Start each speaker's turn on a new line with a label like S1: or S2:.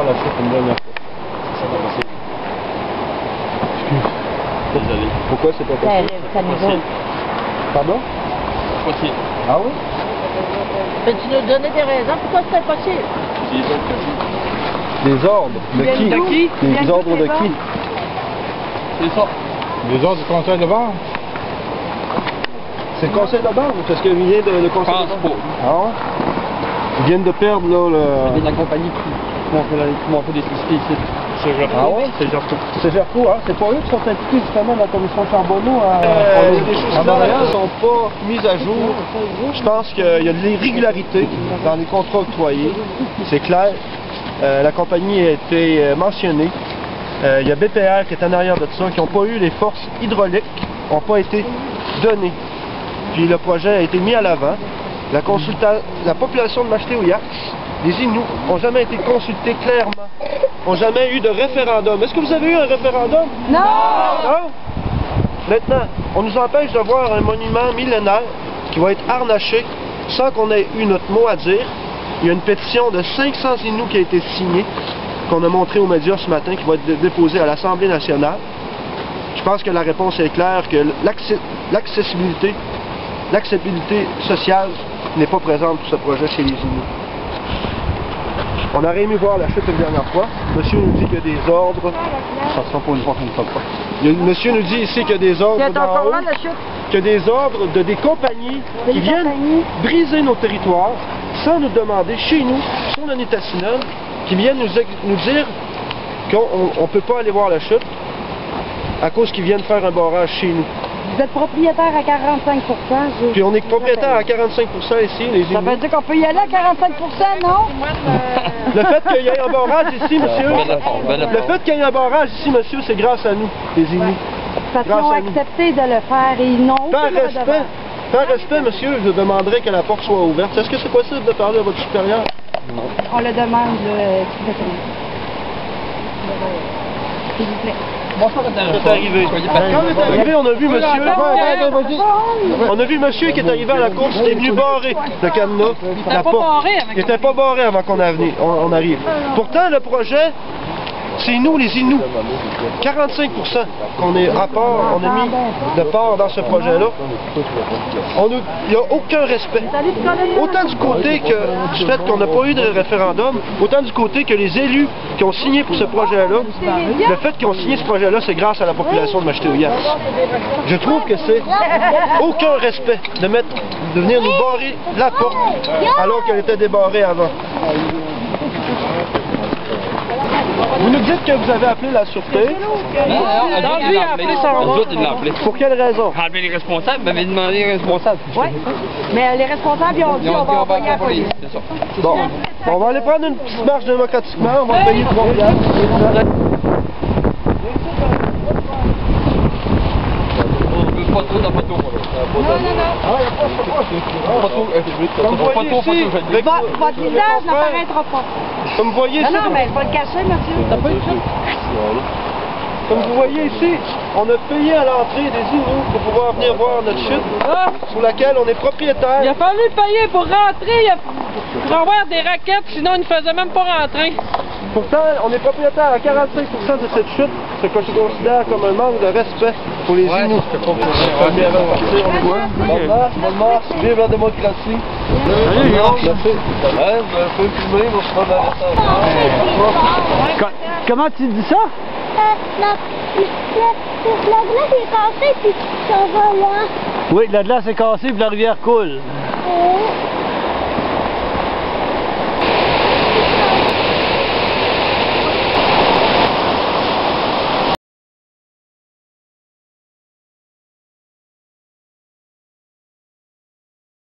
S1: la chute une dernière fois.
S2: Ça va passer.
S1: Excuse.
S2: Désolé.
S1: Pourquoi c'est pas possible?
S3: Ça niveau.
S1: Pardon?
S2: Possible.
S1: Ah oui?
S3: Peux-tu nous donner des raisons pourquoi c'est impossible?
S1: Des ordres. De qui?
S2: De qui?
S1: Des ordres de qui?
S2: C'est ça.
S4: Les ordres du conseil de bord?
S1: C'est le conseil de bord, parce qu'il vient de le conseil
S2: Je pense
S1: de bord.
S2: pas.
S1: Ah ouais? Ils viennent de perdre là
S2: Il y
S1: le...
S2: a la compagnie qui m'ont fait des soucis ici. C'est Gerco.
S1: Ah ouais?
S2: C'est Gerco.
S1: C'est Gerco, hein? C'est pas eux qui sont impliqués justement dans la commission Charbonneau à
S2: les choses
S1: à Montréal ne sont pas mises à jour. Je pense qu'il y a de l'irrégularité dans les contrats octroyés. C'est clair. La compagnie a été mentionnée. Il y a BPR qui est en arrière de ça, qui n'ont pas eu les forces hydrauliques, n'ont pas été données. Puis le projet a été mis à l'avant. La population de Machéo-Yax, les Inuits, n'ont jamais été consultés clairement, n'ont jamais eu de référendum. Est-ce que vous avez eu un référendum?
S3: Non!
S1: Non? Maintenant, on nous empêche de voir un monument millénaire qui va être harnaché sans qu'on ait eu notre mot à dire. Il y a une pétition de 500 Inuits qui a été signée, qu'on a montrée aux médias ce matin, qui va être déposée à l'Assemblée nationale. Je pense que la réponse est claire, que l'accessibilité sociale n'est pas présente pour ce projet chez les Inuits. On aurait aimé voir la chute une dernière fois. Monsieur nous dit qu'il y a des ordres. Ça sera pour une prochaine fois. Monsieur nous dit ici qu'il y a des ordres d'en haut, qu'il y a des ordres de des compagnies qui viennent briser nos territoires sans nous demander, chez nous, sur le Nitassinan, qui viennent nous dire qu'on ne peut pas aller voir la chute à cause qu'ils viennent faire un barrage chez nous.
S3: Vous êtes propriétaire à 45 %.
S1: Puis on est propriétaire à 45 % ici, les Inuits.
S3: Ça veut dire qu'on peut y aller à 45 % non?
S1: Le fait qu'il y ait un barrage ici, monsieur, le fait qu'il y ait un barrage ici, monsieur, c'est grâce à nous, les Inuits.
S3: Parce qu'ils ont accepté de le faire et ils n'ont
S1: Par respect, monsieur, je demanderai que la porte soit ouverte. Est-ce que c'est possible de parler à votre supérieur?
S2: Non.
S3: On le demande, s'il vous plaît.
S2: Bonsoir,
S1: Quand on est arrivé, on a vu monsieur. On a vu monsieur qui est arrivé à la course, il est venu barrer le cadenas. La porte. Il n'était pas barré avant qu'on arrive. Pourtant, le projet, c'est nous, les Inuits. 45 % qu'on est à part, on a mis de part dans ce projet-là. Il n'y a aucun respect. Autant du côté que du fait qu'on n'a pas eu de référendum, autant du côté que les élus qui ont signé pour ce projet-là, le fait qu'ils ont signé ce projet-là, c'est grâce à la population de Machéo-Yax. Je trouve que c'est aucun respect de venir nous barrer la porte alors qu'elle était débarrée avant. Vous nous dites que vous avez appelé la sûreté.
S2: Non, lui a appelé ça.
S1: Pour quelle raison?
S2: Ah, mais les responsables m'avaient demandé les responsables.
S3: Oui. Mais les responsables, ils ont dit on va envoyer la police.
S2: C'est ça.
S1: Bon, on va aller prendre une petite marche démocratiquement, on va payer 3 piastres.
S2: Pas trop dans photo.
S1: Comme vous voyez ici,
S3: Votre visage n'apparaîtra pas.
S1: comme vous voyez ici,
S3: Non, mais je vais le cacher, monsieur.
S1: comme vous voyez ici, on a payé à l'entrée des Inuits pour pouvoir venir voir notre chute, sous laquelle on est propriétaire.
S5: Il a fallu payer pour rentrer, pour avoir des raquettes, sinon il ne faisait même pas rentrer.
S1: Pourtant, on est propriétaire à 45 % de cette chute, ce que je considère comme un manque de respect pour les Inuits. Bonne marche, vive la démocratie.
S6: Comment tu dis ça?
S7: La glace est cassée puis ça va loin.
S6: Oui, la glace est cassée et la rivière coule.